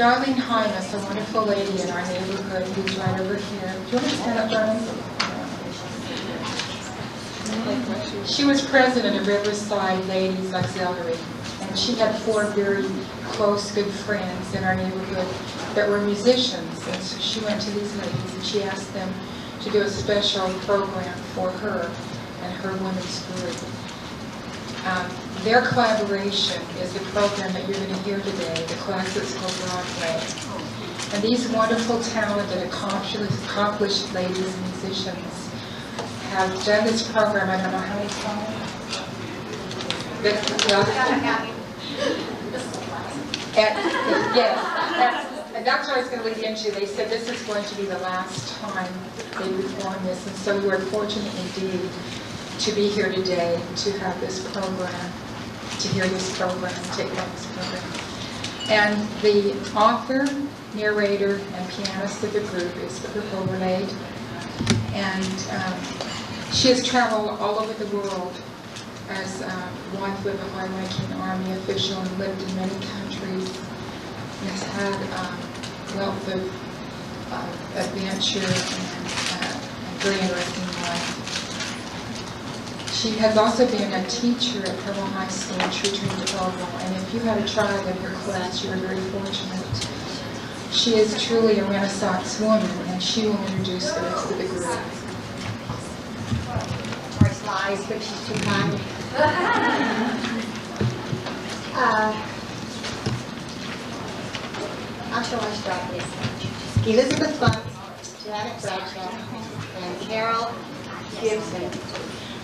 Darlene Hymas, a wonderful lady in our neighborhood who's right over here. Do you want to stand up, Darlene? She was president of Riverside Ladies Auxiliary, and she had 4 very close, good friends in our neighborhood that were musicians. And so she went to these ladies and she asked them to do a special program for her and her women's group. Their collaboration is the program that you're going to hear today, the Classics Go Broadway. And these wonderful, talented, accomplished ladies and musicians have done this program, I don't know how many times. And that's what I was going to lead into. They said this is going to be the last time they perform this, and so you are fortunate indeed to be here today to have this program, to hear this program, take part in this program. And the author, narrator, and pianist of the group is Perk Overlade. And she has traveled all over the world as wife of a high-ranking Army official and lived in many countries. And has had a wealth of adventure and a very interesting life. She has also been a teacher at Pebble High School and she returned to Broadway. And if you had a child in her class, you were very fortunate. She is truly a Renaissance woman, and she will introduce the rest of the group. More slides, but she's too kind. How shall I start this? Elizabeth Funk, Janet Bradshaw, and Carol Gibson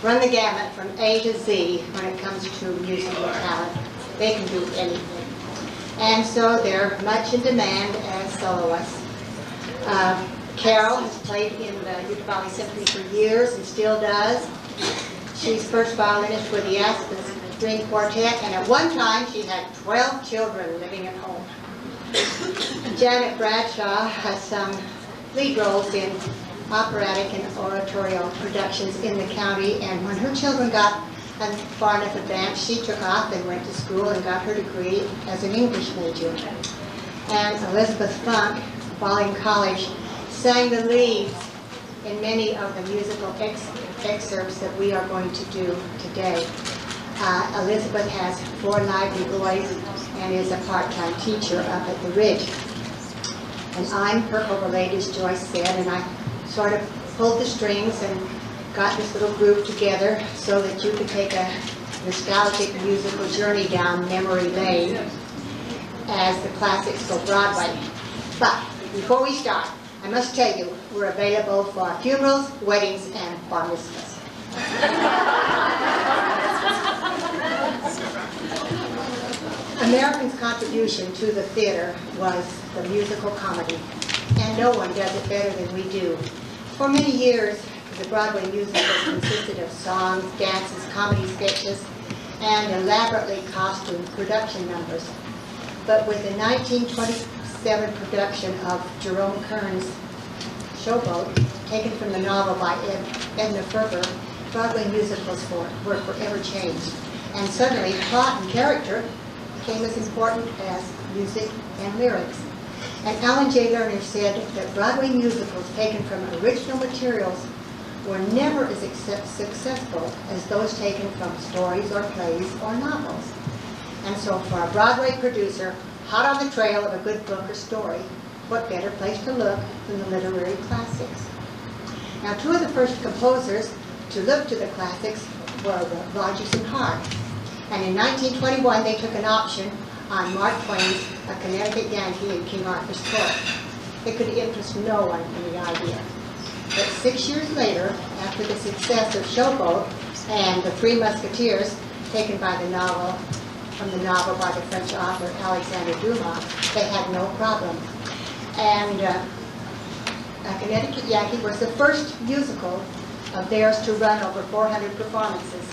run the gamut from A to Z when it comes to musical talent. They can do anything. And so they're much in demand as soloists. Carol has played in the Utah Valley Symphony for years and still does. She's first violinist for the Aspen String Quartet, and at one time she had 12 children living at home. Janet Bradshaw has sung lead roles in operatic and oratorio productions in the county, and when her children got far enough advanced, she took off and went to school and got her degree as an English major. And Elizabeth Funk, while in college, sang the leads in many of the musical excerpts that we are going to do today. Elizabeth has 4 lively boys and is a part-time teacher up at the Ridge. And I'm Perk Overlade, as Joyce said, and I sort of pulled the strings and got this little group together so that you could take a nostalgic musical journey down memory lane as the Classics Go Broadway. But before we start, I must tell you, we're available for funerals, weddings, and bar mitzvahs. American's contribution to the theater was the musical comedy, and no one does it better than we do. For many years, the Broadway musicals consisted of songs, dances, comedy sketches, and elaborately costumed production numbers. But with the 1927 production of Jerome Kern's Showboat, taken from the novel by Edna Ferber, Broadway musicals were forever changed. And suddenly, plot and character became as important as music and lyrics. And Alan J. Lerner said that Broadway musicals taken from original materials were never as successful as those taken from stories or plays or novels. And so for a Broadway producer, hot on the trail of a good book or story, what better place to look than the literary classics? Now, 2 of the first composers to look to the classics were Rodgers and Hart. And in 1921, they took an option on Mark Twain's A Connecticut Yankee in King Arthur's Court. It could interest no one in the idea. But 6 years later, after the success of Showboat and The Three Musketeers, taken by the novel, from the novel by the French author Alexandre Dumas, they had no problem. And A Connecticut Yankee was the first musical of theirs to run over 400 performances.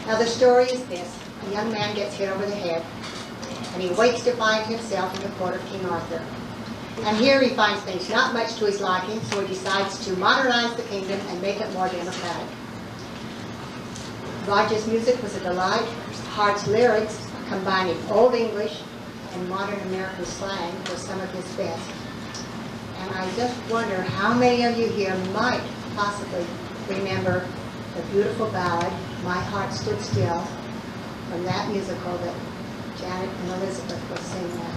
Now the story is this: a young man gets hit over the head, and he wakes to find himself in the court of King Arthur. And here he finds things not much to his liking, so he decides to modernize the kingdom and make it more democratic. Rodgers' music was a delight. Hart's lyrics, combining Old English in modern American slang were some of his best. And I just wonder how many of you here might possibly remember the beautiful ballad, My Heart Stood Still, from that musical that Janet and Elizabeth will sing now.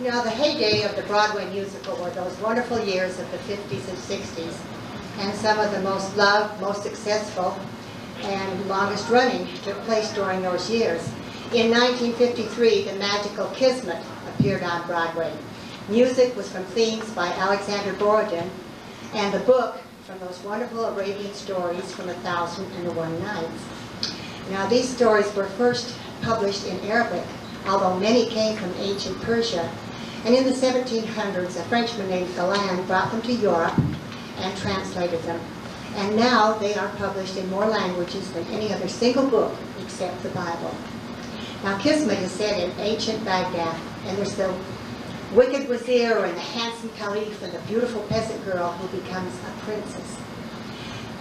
Now, the heyday of the Broadway musical were those wonderful years of the 50s and 60s, and some of the most loved, most successful, and longest running took place during those years. In 1953, the magical Kismet appeared on Broadway. Music was from themes by Alexander Borodin, and the book from those wonderful Arabian stories from 1001 Nights. Now, these stories were first published in Arabic, although many came from ancient Persia. And in the 1700s, a Frenchman named Galland brought them to Europe and translated them. And now they are published in more languages than any other single book except the Bible. Now, Kismet is set in ancient Baghdad, and there's the wicked wazir and the handsome caliph and the beautiful peasant girl who becomes a princess.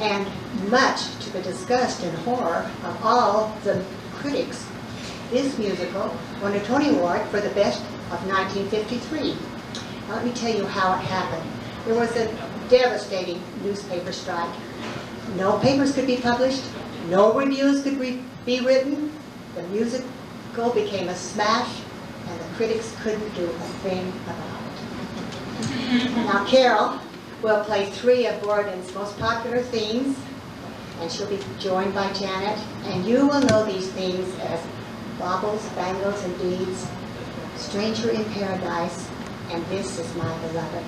And much to the disgust and horror of all the critics, this musical won a Tony Award for the best of 1953. Now, let me tell you how it happened. There was a devastating newspaper strike. No papers could be published, no reviews could be written. The musical became a smash, and the critics couldn't do a thing about it. Now, Carol will play 3 of Borodin's most popular themes, and she'll be joined by Janet, and you will know these themes as Baubles, Bangles, and Deeds, Stranger in Paradise, and This Is My Beloved.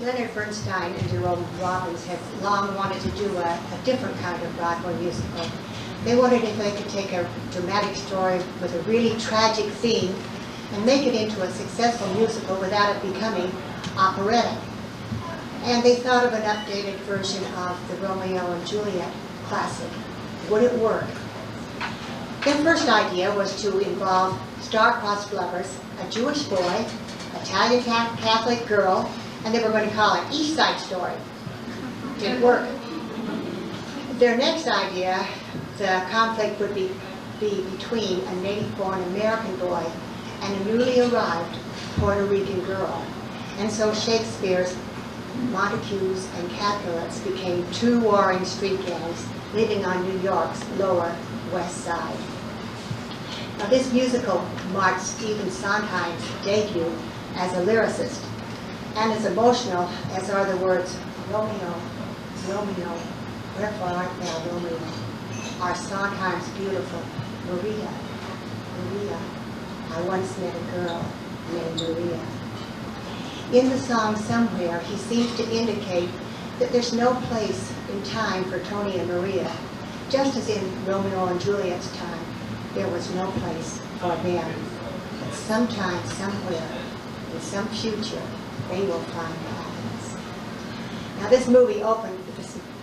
Leonard Bernstein and Jerome Robbins had long wanted to do a different kind of Broadway musical. They wondered if they could take a dramatic story with a really tragic theme and make it into a successful musical without it becoming operatic. And they thought of an updated version of the Romeo and Juliet classic. Would it work? Their first idea was to involve star-crossed lovers, a Jewish boy, Italian Catholic girl, and they were going to call it East Side Story. Didn't work. Their next idea, the conflict would be between a native-born American boy and a newly arrived Puerto Rican girl. And so Shakespeare's Montagues and Capulets became two warring street gangs living on New York's Lower West Side. Now, this musical marked Stephen Sondheim's debut as a lyricist, and as emotional as are the words, Romeo, Romeo, wherefore art thou, Romeo? Are Sondheim's beautiful, Maria, Maria, I once met a girl named Maria. In the song Somewhere, he seems to indicate that there's no place in time for Tony and Maria, just as in Romeo and Juliet's time, there was no place for them. But sometime, somewhere, in some future, they will find happiness. Now this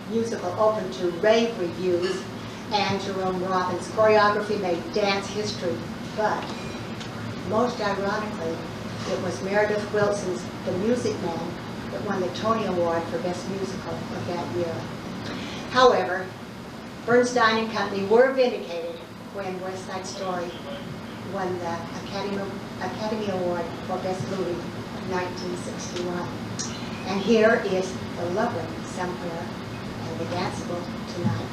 musical opened to rave reviews, and Jerome Robbins' choreography made dance history, but most ironically, it was Meredith Wilson's The Music Man that won the Tony Award for Best Musical of that year. However, Bernstein and Company were vindicated when West Side Story won the Academy Award for Best Movie in 1961. And here is the lovely Somewhere and the danceable Tonight.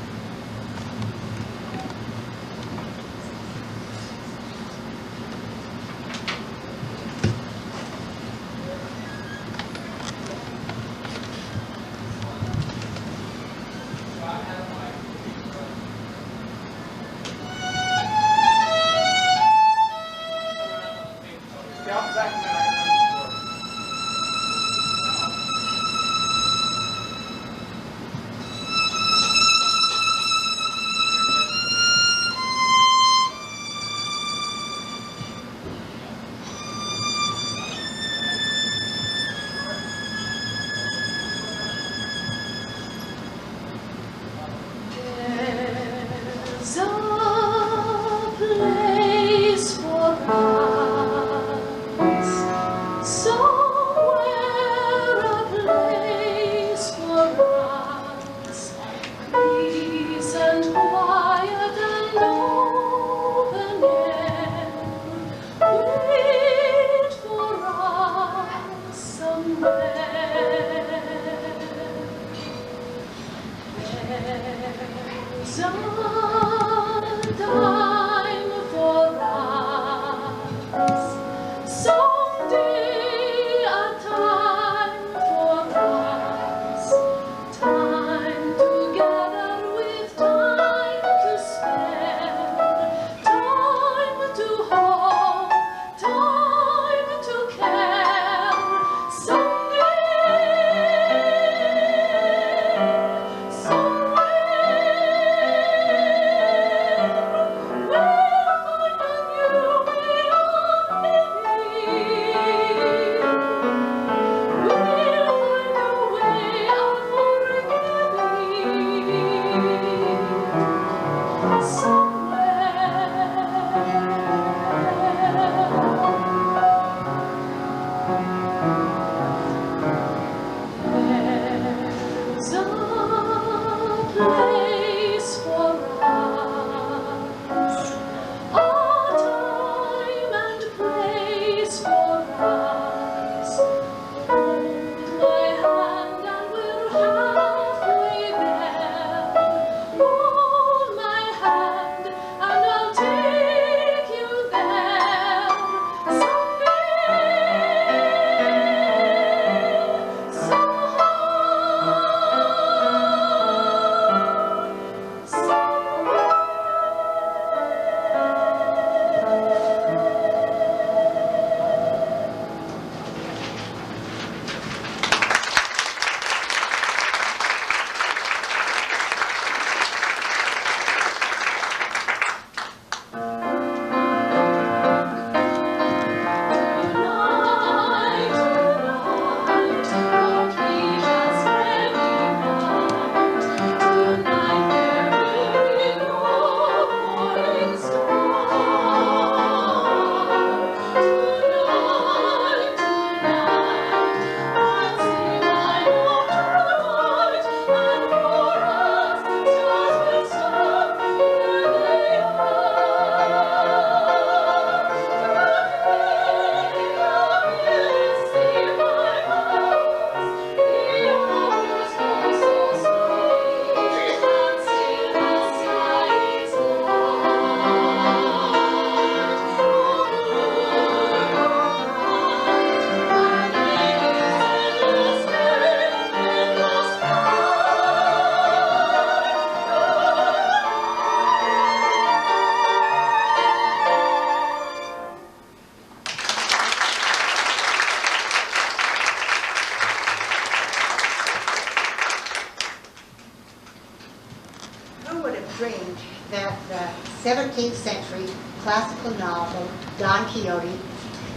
the 17th century classical novel Don Quixote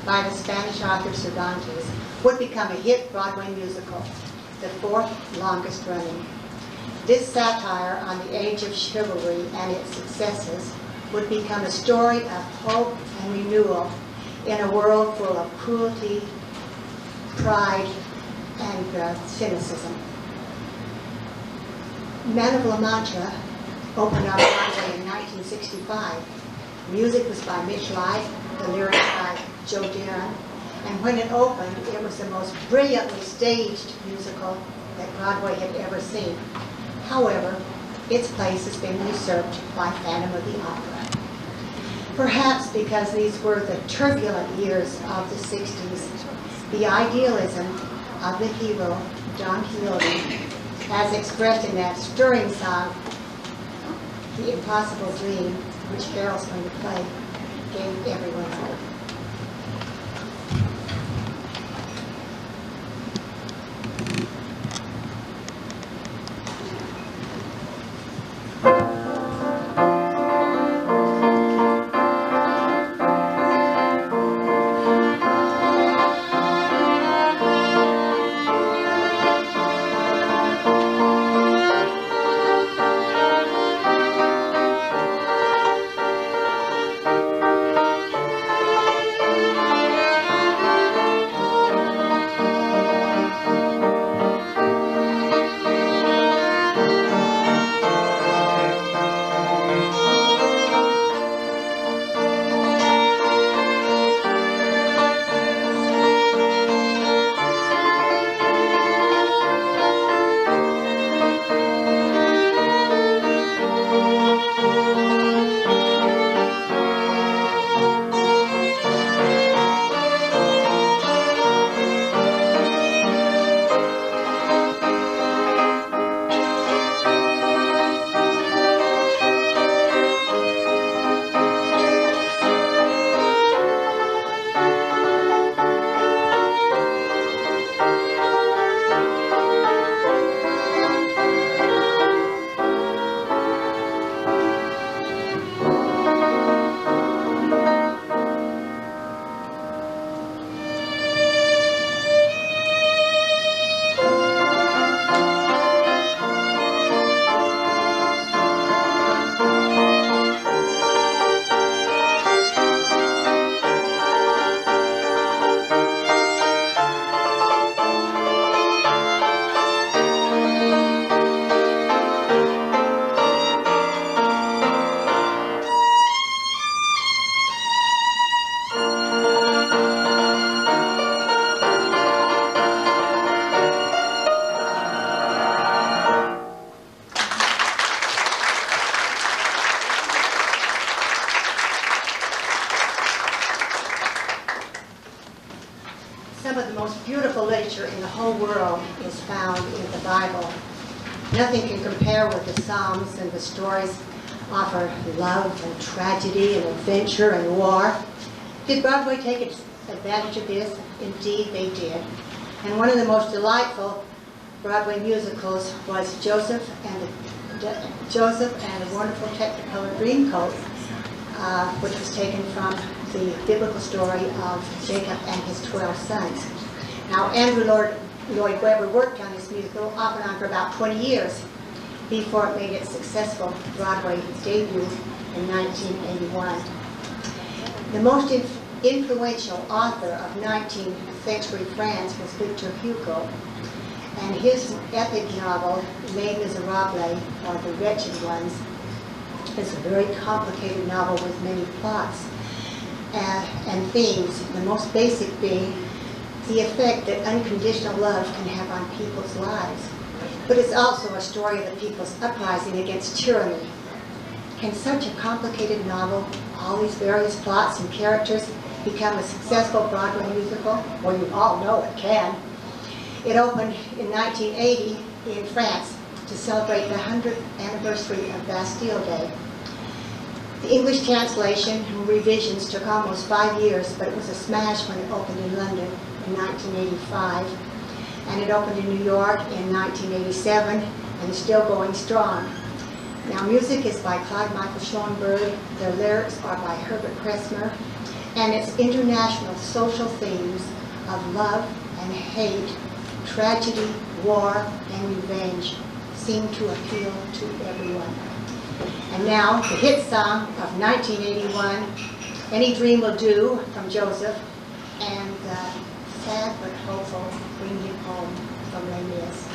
by the Spanish author Cervantes would become a hit Broadway musical, the fourth longest running. This satire on the age of chivalry and its successes would become a story of hope and renewal in a world full of cruelty, pride, and cynicism. Man of La Mancha opened on Broadway in 1965. Music was by Mitch Light, the lyrics by Joe Darren, and when it opened, it was the most brilliantly staged musical that Broadway had ever seen. However, its place has been usurped by Phantom of the Opera. Perhaps because these were the turbulent years of the 60s, the idealism of the hero, Don Quixote, as expressed in that stirring song, The Impossible Dream, which Carol's going to play, gave everyone hope. Some of the most beautiful literature in the whole world is found in the Bible. Nothing can compare with the Psalms, and the stories offer love and tragedy and adventure and war. Did Broadway take advantage of this? Indeed they did. And one of the most delightful Broadway musicals was Joseph and the Wonderful Technicolor Dreamcoat, which was taken from the biblical story of Jacob and his 12 sons. Now, Andrew Lloyd Webber worked on this musical off and on for about 20 years before it made its successful Broadway debut in 1981. The most influential author of 19th century France was Victor Hugo, and his epic novel, Les Miserables, or The Wretched Ones, is a very complicated novel with many plots and themes, the most basic being the effect that unconditional love can have on people's lives. But it's also a story of the people's uprising against tyranny. Can such a complicated novel, all these various plots and characters, become a successful Broadway musical? Well, you all know it can. It opened in 1980 in France to celebrate the 100th anniversary of Bastille Day. The English translation and revisions took almost 5 years, but it was a smash when it opened in London in 1985. And it opened in New York in 1987 and is still going strong. Now, music is by Clyde Michael Schoenberg. The lyrics are by Herbert Kressmer. And it's international social themes of love and hate, tragedy, war, and revenge seem to appeal to everyone. And now, the hit song of 1981, Any Dream Will Do, from Joseph, and Sad But Hopeful, Bring Him Home, from Les Mis.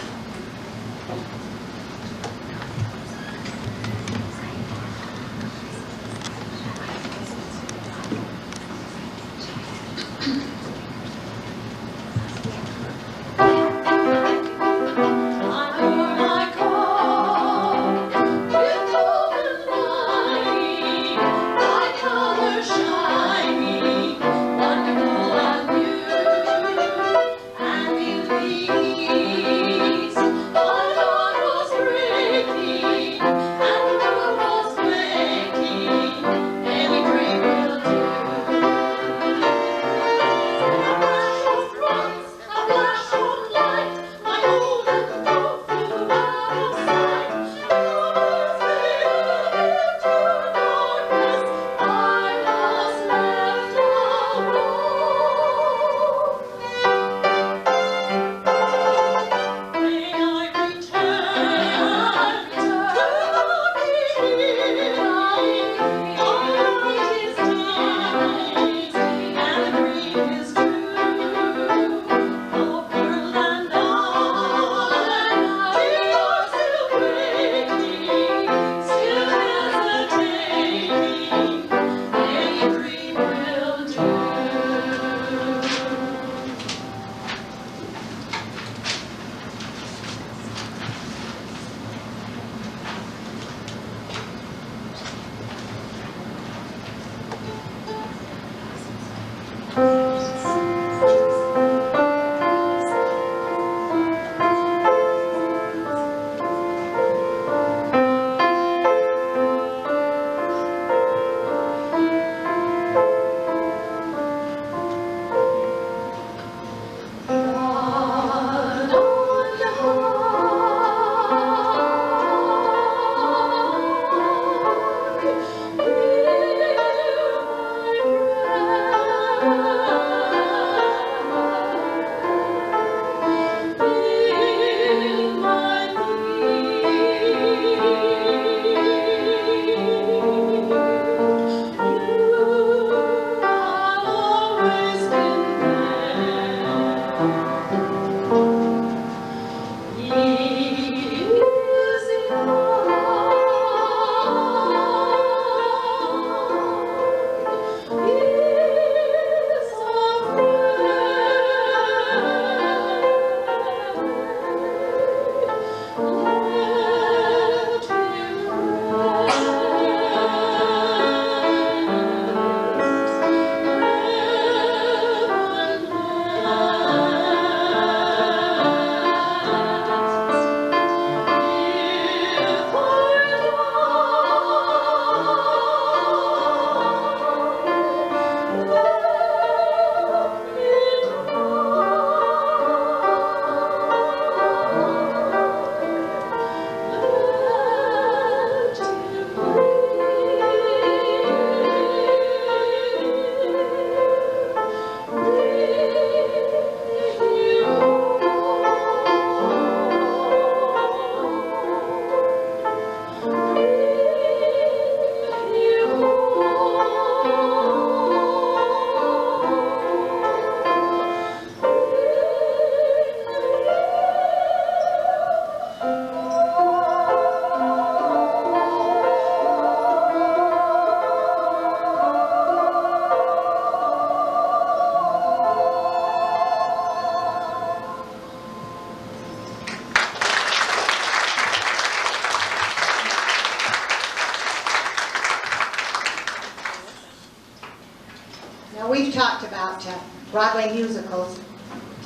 We've talked about Broadway musicals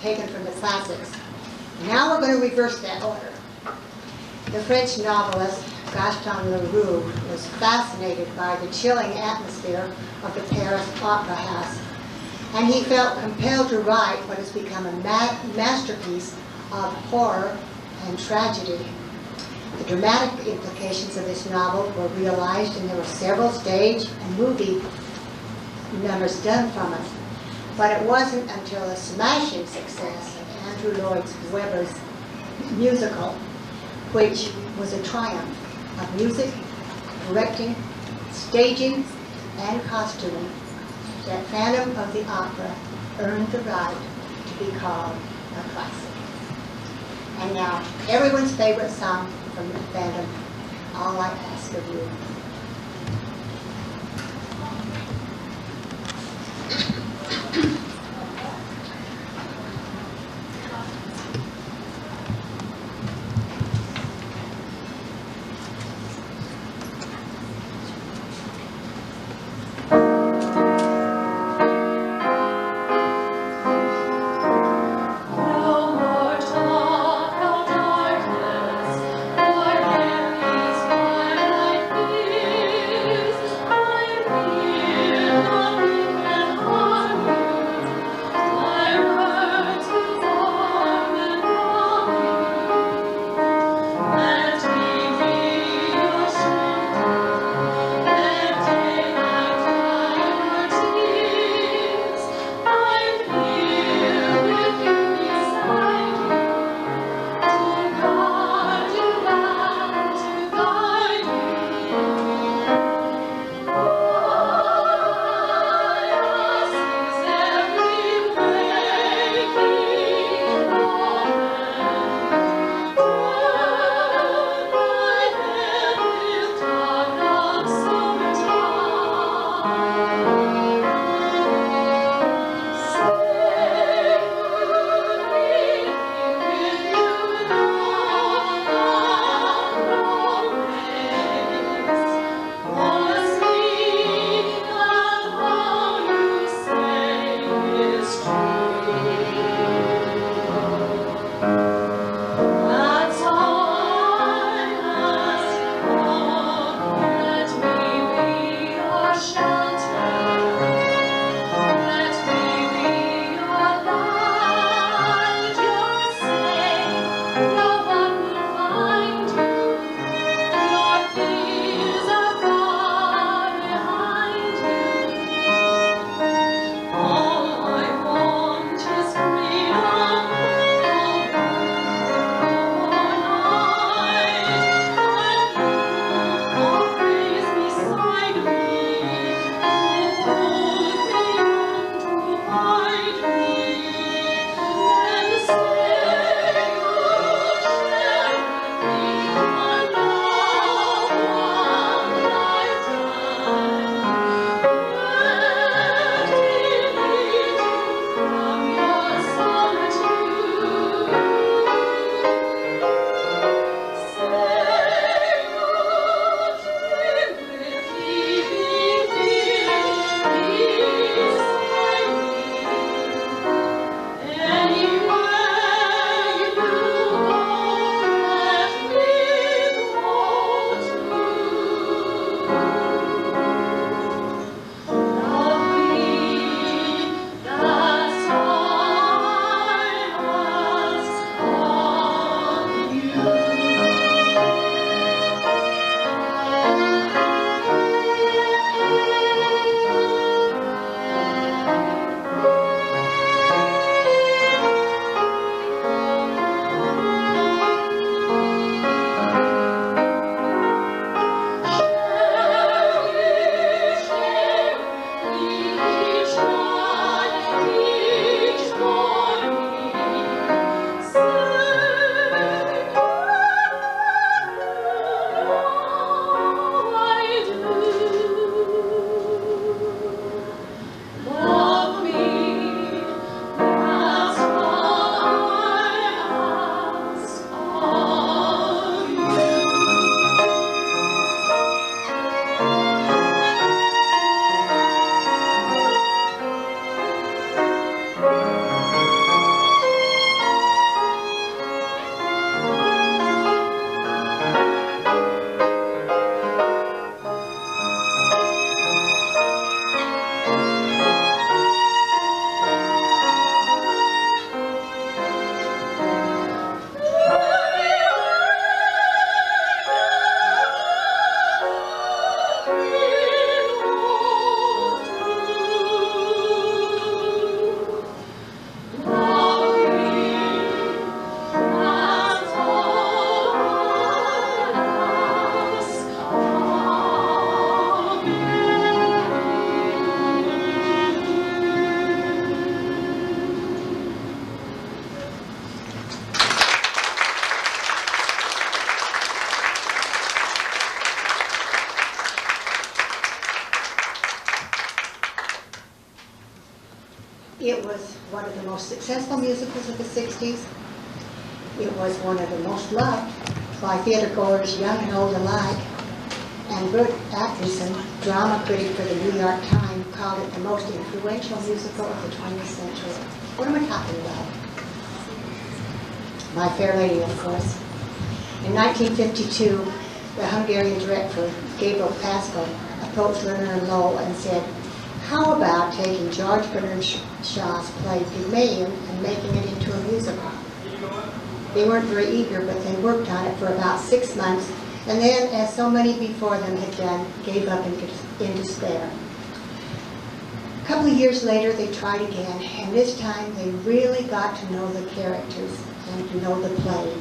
taken from the classics. Now we're going to reverse that order. The French novelist Gaston Leroux was fascinated by the chilling atmosphere of the Paris Opera House, and he felt compelled to write what has become a masterpiece of horror and tragedy. The dramatic implications of this novel were realized, and there were several stage and movie numbers done from it. But it wasn't until the smashing success of Andrew Lloyd Webber's musical, which was a triumph of music, directing, staging, and costuming, that Phantom of the Opera earned the right to be called a classic. And now, everyone's favorite song from the Phantom, All I Ask of You. No more darkness, for there is my light. It was one of the most successful musicals of the 60s. It was one of the most loved by theatergoers, young and old alike. And Bert Atkinson, drama critic for the New York Times, called it the most influential musical of the 20th century. What am I talking about? My Fair Lady, of course. In 1952, the Hungarian director, Gabriel Pascal, approached Lerner and Loewe and said, how about taking George Bernard Shaw's play Pygmalion and making it into a musical? They weren't very eager, but they worked on it for about 6 months, and then, as so many before them had done, gave up in despair. A couple of years later, they tried again, and this time they really got to know the characters and to know the play.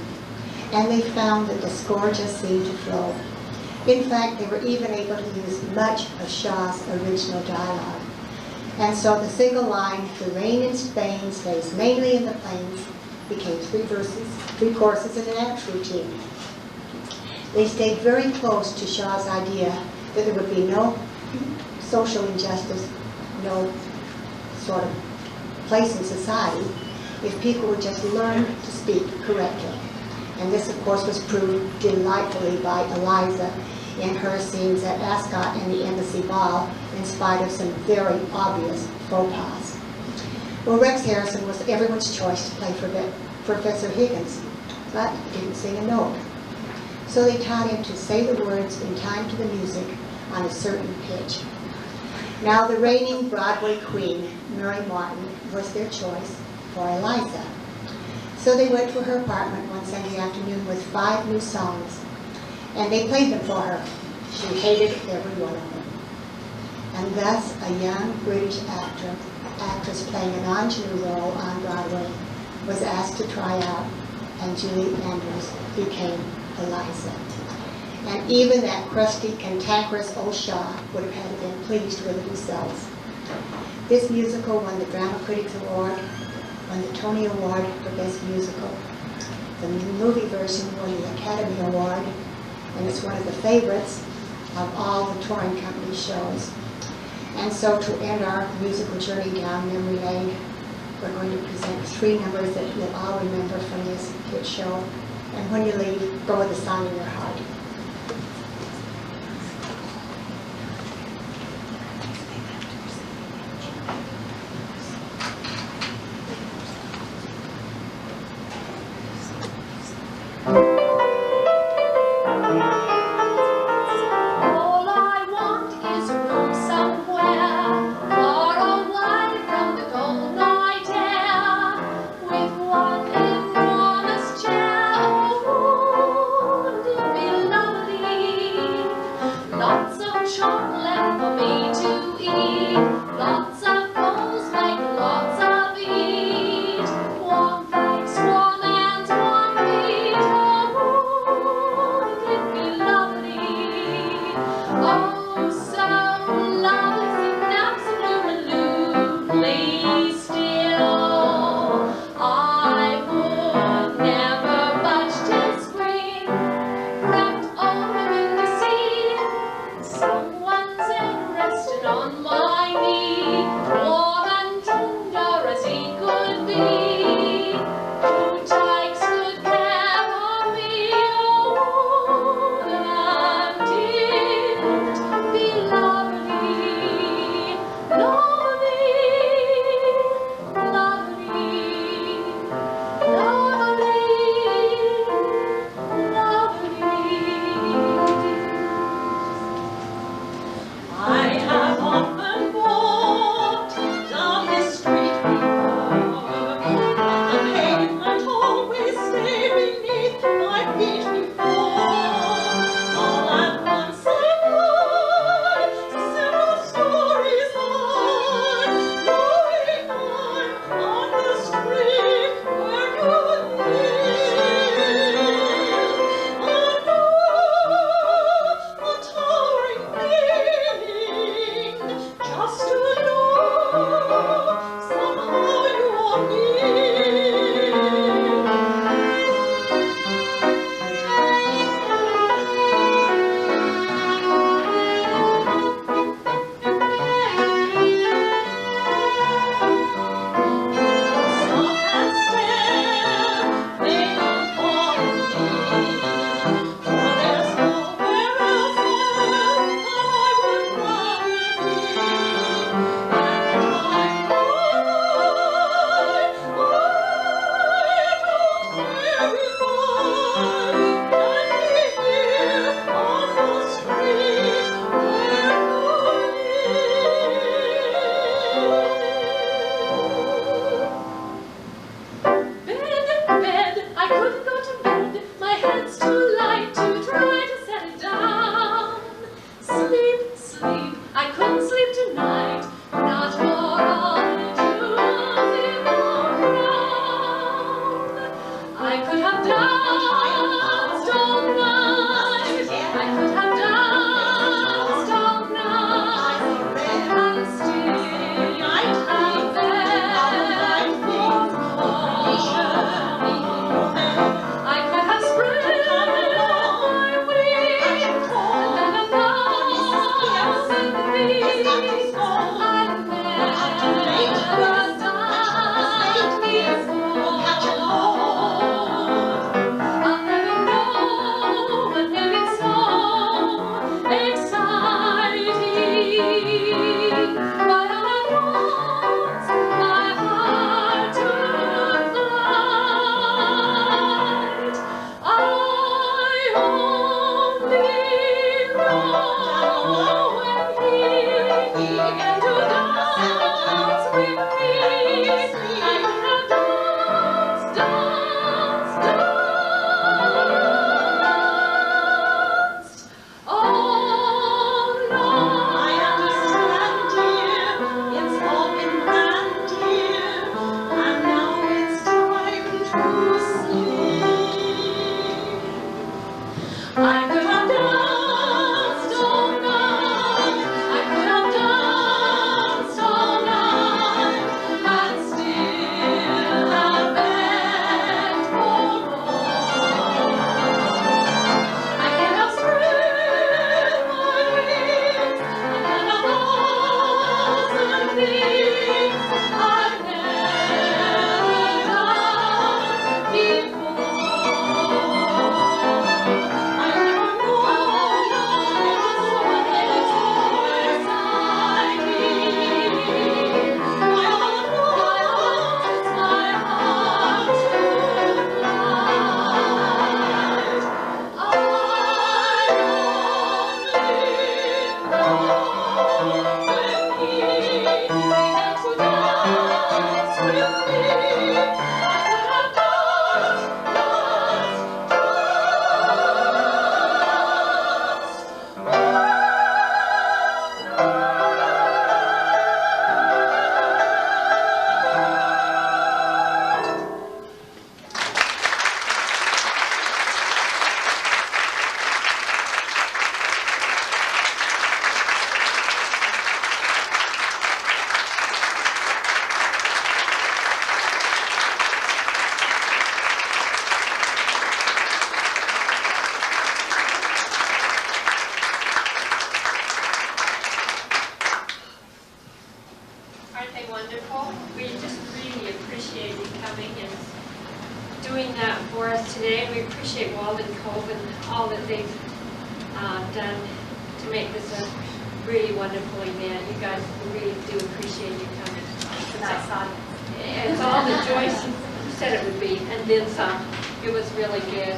And they found that the score just seemed to flow. In fact, they were even able to use much of Shaw's original dialogue. And so the single line, "The rain in Spain stays mainly in the plains," became 3 verses, 3 choruses, and an act routine. They stayed very close to Shaw's idea that there would be no social injustice, no sort of place in society if people would just learn to speak correctly. And this, of course, was proved delightfully by Eliza in her scenes at Ascot and the Embassy Ball, in spite of some very obvious faux pas. Well, Rex Harrison was everyone's choice to play for Professor Higgins, but he didn't sing a note. So they taught him to say the words in time to the music on a certain pitch. Now, the reigning Broadway queen, Mary Martin, was their choice for Eliza. So they went to her apartment one Sunday afternoon with 5 new songs, and they played them for her. She hated every one of them. And thus, a young British actress playing an ingenue role on Broadway was asked to try out, and Julie Andrews became Eliza. And even that crusty, cantankerous old Shaw would have had been pleased with it themselves. This musical won the Drama Critics Award, won the Tony Award for Best Musical. The movie version won the Academy Award, and it's one of the favorites of all the touring company shows. And so to end our musical journey down memory lane, we're going to present 3 numbers that you'll all remember from this hit show. And when you leave, go with the song in your heart. With one enormous chair, oh, wouldn't it be sleep tonight, not for all the jewels in the crown. I could have danced all night, I could have danced all night, and still I'd have been for more. I could have spread my wings and then a thousand things I'd never done before. I'll never know what made it so exciting, but all at once my heart took flight. I only know when he began to dance with me. I could have danced, danced, danced all night. I understand, dear, it's all been planned, dear, and now it's time to sleep. I could have danced all night, I could have danced all night, and still have begged for more. I could have spread my wings and done a thousand things I've never done before. I never know what is so exciting. My heart wants my heart to fly. I only know when he began to dance with me. I could have danced, danced, Aren't they wonderful? We just really appreciate you coming and doing that for us today. We appreciate Walden Cove and all that they've done to make this a really wonderful event. You guys really do appreciate you coming. It's nice audience. It's all that Joyce said it would be, and then some. It was really good.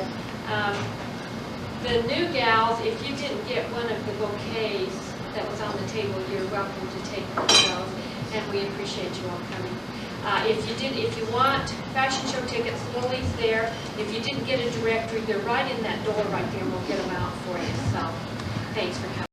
The new gals, if you didn't get one of the bouquets that was on the table, you're welcome to take one of those, and we appreciate you all coming. If you want fashion show tickets, Lily's there. If you didn't get a directory, they're right in that door right there, and we'll get them out for you. So, thanks for coming.